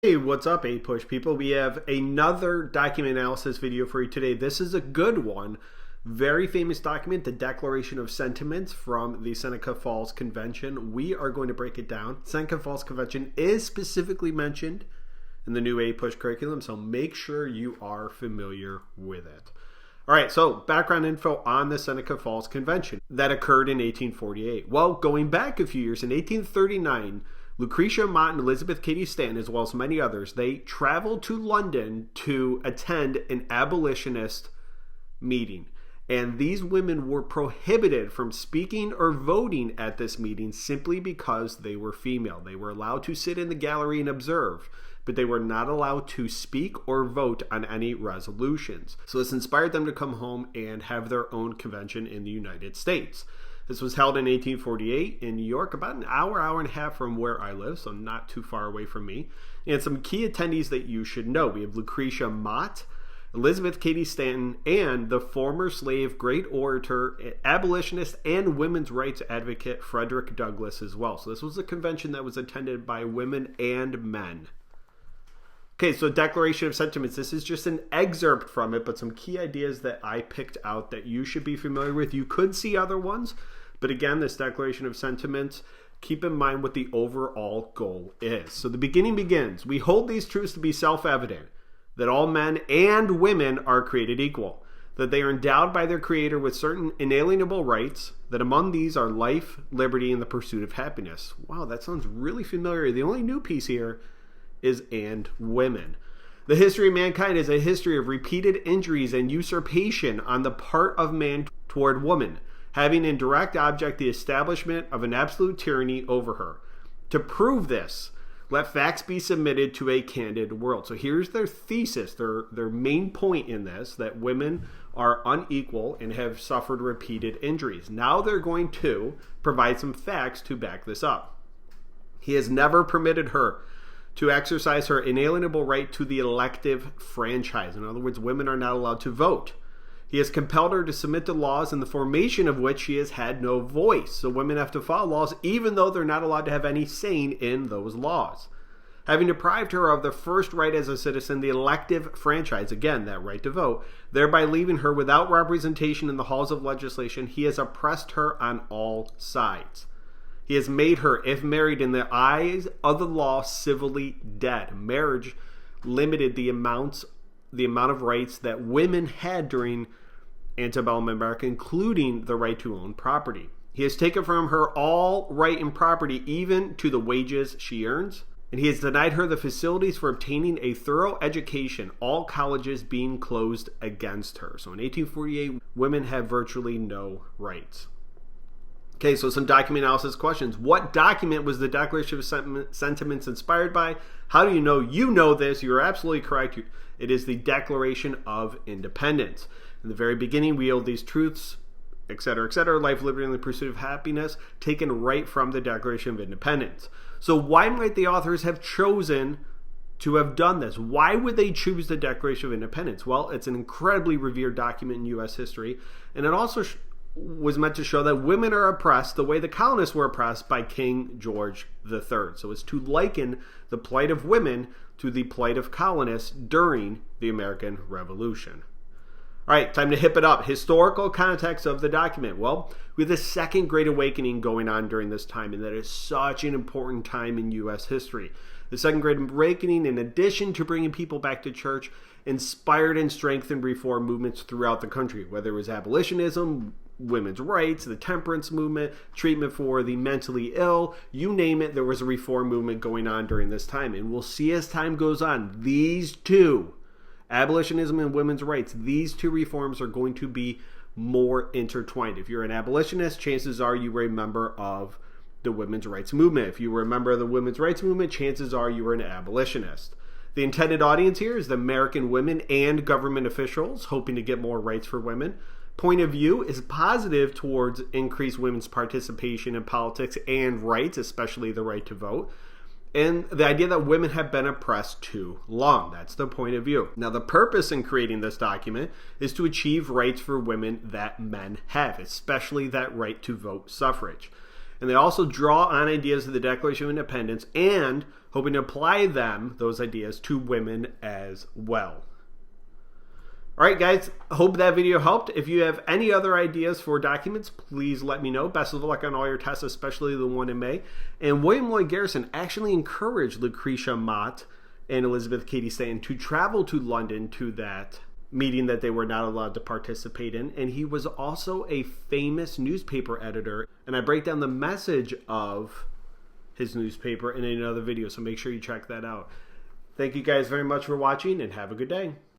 Hey, what's up, APUSH people? We have another document analysis video for you today. This is a good one. Very famous document, the Declaration of Sentiments from the Seneca Falls Convention. We are going to break it down. Seneca Falls Convention is specifically mentioned in the new APUSH curriculum, so make sure you are familiar with it. All right, so background info on the Seneca Falls Convention that occurred in 1848. Well, going back a few years, in 1839, Lucretia Mott and Elizabeth Cady Stanton, as well as many others, they traveled to London to attend an abolitionist meeting. And these women were prohibited from speaking or voting at this meeting simply because they were female. They were allowed to sit in the gallery and observe, but they were not allowed to speak or vote on any resolutions. So this inspired them to come home and have their own convention in the United States. This was held in 1848 in New York, about an hour and a half from where I live, so not too far away from me. And some key attendees that you should know. We have Lucretia Mott, Elizabeth Cady Stanton, and the former slave, great orator, abolitionist, and women's rights advocate Frederick Douglass as well. So this was a convention that was attended by women and men. Okay, so Declaration of Sentiments. This is just an excerpt from it, but some key ideas that I picked out that you should be familiar with. You could see other ones, but again, this Declaration of Sentiments, keep in mind what the overall goal is. So the beginning begins. We hold these truths to be self-evident, that all men and women are created equal, that they are endowed by their Creator with certain inalienable rights, that among these are life, liberty, and the pursuit of happiness. Wow, that sounds really familiar. The only new piece here is and women. The history of mankind is a history of repeated injuries and usurpation on the part of man toward woman, having in direct object the establishment of an absolute tyranny over her. To prove this, let facts be submitted to a candid world. So here's their thesis, their main point in this, that women are unequal and have suffered repeated injuries. Now they're going to provide some facts to back this up. He has never permitted her to exercise her inalienable right to the elective franchise. In other words, women are not allowed to vote. He has compelled her to submit to laws in the formation of which she has had no voice. So women have to follow laws even though they're not allowed to have any say in those laws. Having deprived her of the first right as a citizen, the elective franchise, again, that right to vote, thereby leaving her without representation in the halls of legislation, he has oppressed her on all sides. He has made her, if married in the eyes of the law, civilly dead. Marriage limited the amount of rights that women had during antebellum America, including the right to own property. He has taken from her all right and property, even to the wages she earns. And he has denied her the facilities for obtaining a thorough education, all colleges being closed against her. So in 1848, women have virtually no rights. Okay, so some document analysis questions. What document was the Declaration of Sentiments inspired by? How do you know? You know this. You're absolutely correct. It is the Declaration of Independence. In the very beginning, we hold these truths, etc., life, liberty, and the pursuit of happiness, taken right from the Declaration of Independence. So why might the authors have chosen to have done this? Why would they choose the Declaration of Independence? Well, it's an incredibly revered document in U.S. history, and it also was meant to show that women are oppressed the way the colonists were oppressed by King George III. So it's to liken the plight of women to the plight of colonists during the American Revolution. All right, time to hip it up. Historical context of the document. Well, we have the Second Great Awakening going on during this time, and that is such an important time in U.S. history. The Second Great Awakening, in addition to bringing people back to church, inspired and strengthened reform movements throughout the country, whether it was abolitionism, women's rights, the temperance movement, treatment for the mentally ill, you name it, there was a reform movement going on during this time. And we'll see as time goes on, these two, abolitionism and women's rights, these two reforms are going to be more intertwined. If you're an abolitionist, chances are you were a member of the women's rights movement. If you were a member of the women's rights movement, chances are you were an abolitionist. The intended audience here is the American women and government officials hoping to get more rights for women. Point of view is positive towards increased women's participation in politics and rights, especially the right to vote. And the idea that women have been oppressed too long. That's the point of view. Now, the purpose in creating this document is to achieve rights for women that men have, especially that right to vote suffrage. And they also draw on ideas of the Declaration of Independence and hoping to apply those ideas to women as well. All right, guys, hope that video helped. If you have any other ideas for documents, please let me know. Best of luck on all your tests, especially the one in May. And William Lloyd Garrison actually encouraged Lucretia Mott and Elizabeth Cady Stanton to travel to London to that meeting that they were not allowed to participate in. And he was also a famous newspaper editor. And I break down the message of his newspaper in another video, so make sure you check that out. Thank you guys very much for watching, and have a good day.